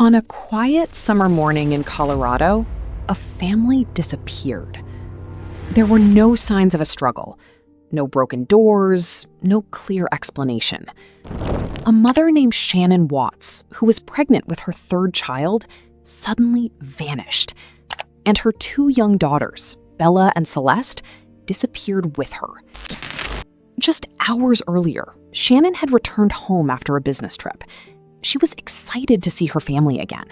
On a quiet summer morning in Colorado, a family disappeared. There were no signs of a struggle, no broken doors, no clear explanation. A mother named Shannon Watts, who was pregnant with her third child, suddenly vanished, and her two young daughters, Bella and Celeste, disappeared with her. Just hours earlier, Shannon had returned home after a business trip. She was excited to see her family again.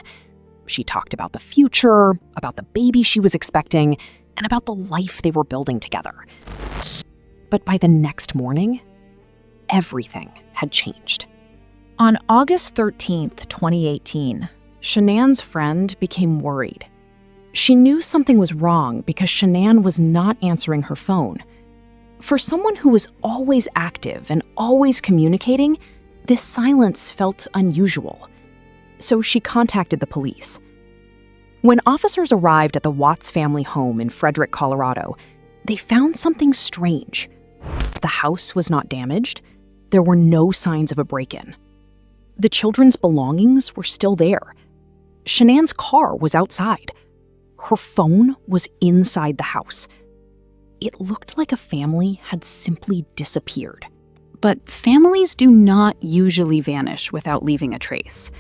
She talked about the future, about the baby she was expecting, and about the life they were building together. But by the next morning, everything had changed. On August 13th, 2018, Shannon's friend became worried. She knew something was wrong because Shannon was not answering her phone. For someone who was always active and always communicating, this silence felt unusual. So she contacted the police. When officers arrived at the Watts family home in Frederick, Colorado, they found something strange. The house was not damaged. There were no signs of a break-in. The children's belongings were still there. Shannon's car was outside. Her phone was inside the house. It looked like a family had simply disappeared. But families do not usually vanish without leaving a trace.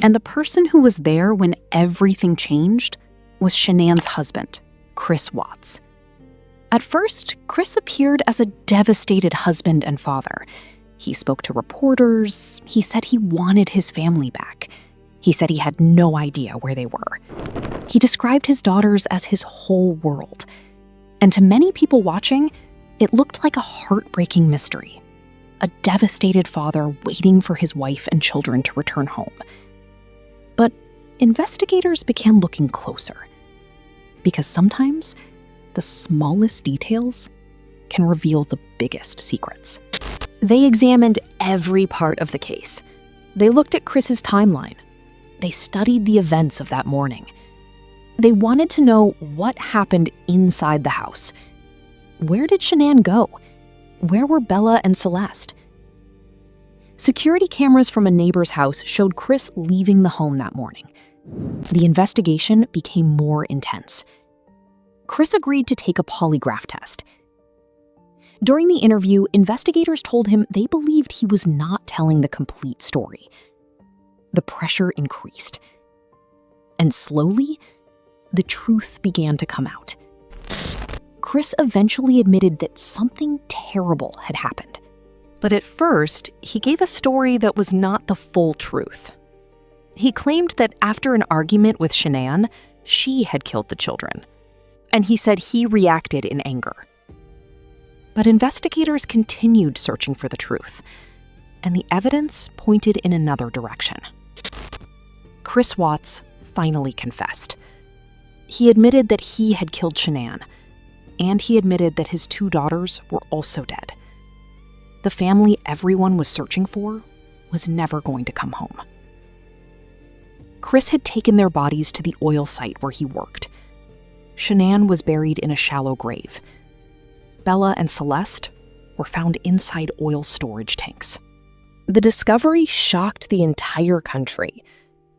And the person who was there when everything changed was Shannon's husband, Chris Watts. At first, Chris appeared as a devastated husband and father. He spoke to reporters. He said he wanted his family back. He said he had no idea where they were. He described his daughters as his whole world. And to many people watching, it looked like a heartbreaking mystery. A devastated father waiting for his wife and children to return home. But investigators began looking closer. Because sometimes, the smallest details can reveal the biggest secrets. They examined every part of the case. They looked at Chris's timeline. They studied the events of that morning. They wanted to know what happened inside the house. Where did Shannon go? Where were Bella and Celeste? Security cameras from a neighbor's house showed Chris leaving the home that morning. The investigation became more intense. Chris agreed to take a polygraph test. During the interview, investigators told him they believed he was not telling the complete story. The pressure increased. And slowly, the truth began to come out. Chris eventually admitted that something terrible had happened. But at first, he gave a story that was not the full truth. He claimed that after an argument with Shannon, she had killed the children. And he said he reacted in anger. But investigators continued searching for the truth, and the evidence pointed in another direction. Chris Watts finally confessed. He admitted that he had killed Shannon, and he admitted that his two daughters were also dead. The family everyone was searching for was never going to come home. Chris had taken their bodies to the oil site where he worked. Shannon was buried in a shallow grave. Bella and Celeste were found inside oil storage tanks. The discovery shocked the entire country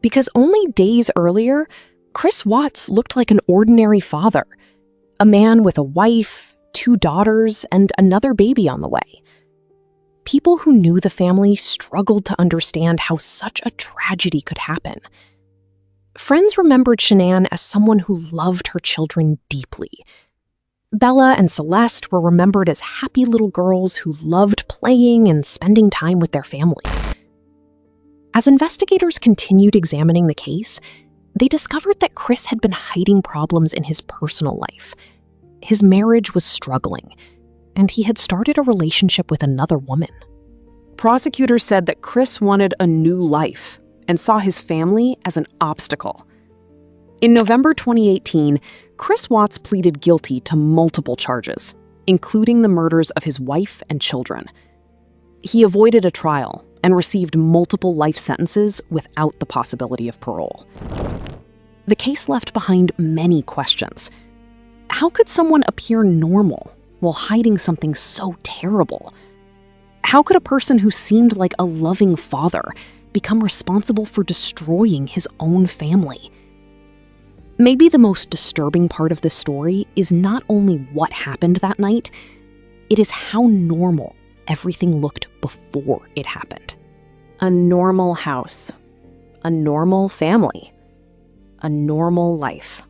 because only days earlier, Chris Watts looked like an ordinary father, a man with a wife, two daughters, and another baby on the way. People who knew the family struggled to understand how such a tragedy could happen. Friends remembered Shannon as someone who loved her children deeply. Bella and Celeste were remembered as happy little girls who loved playing and spending time with their family. As investigators continued examining the case, they discovered that Chris had been hiding problems in his personal life. His marriage was struggling, and he had started a relationship with another woman. Prosecutors said that Chris wanted a new life and saw his family as an obstacle. In November 2018, Chris Watts pleaded guilty to multiple charges, including the murders of his wife and children. He avoided a trial and received multiple life sentences without the possibility of parole. The case left behind many questions. How could someone appear normal while hiding something so terrible? How could a person who seemed like a loving father become responsible for destroying his own family. Maybe the most disturbing part of this story is not only what happened that night, it is how normal everything looked before it happened. A normal house, a normal family, a normal life.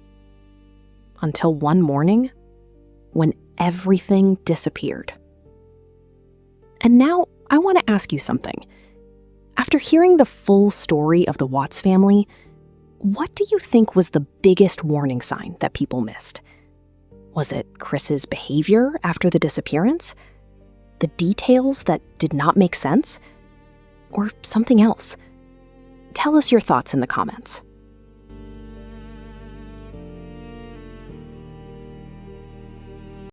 Until one morning, when everything disappeared. And now I want to ask you something. After hearing the full story of the Watts family, what do you think was the biggest warning sign that people missed? Was it Chris's behavior after the disappearance? The details that did not make sense? Or something else? Tell us your thoughts in the comments.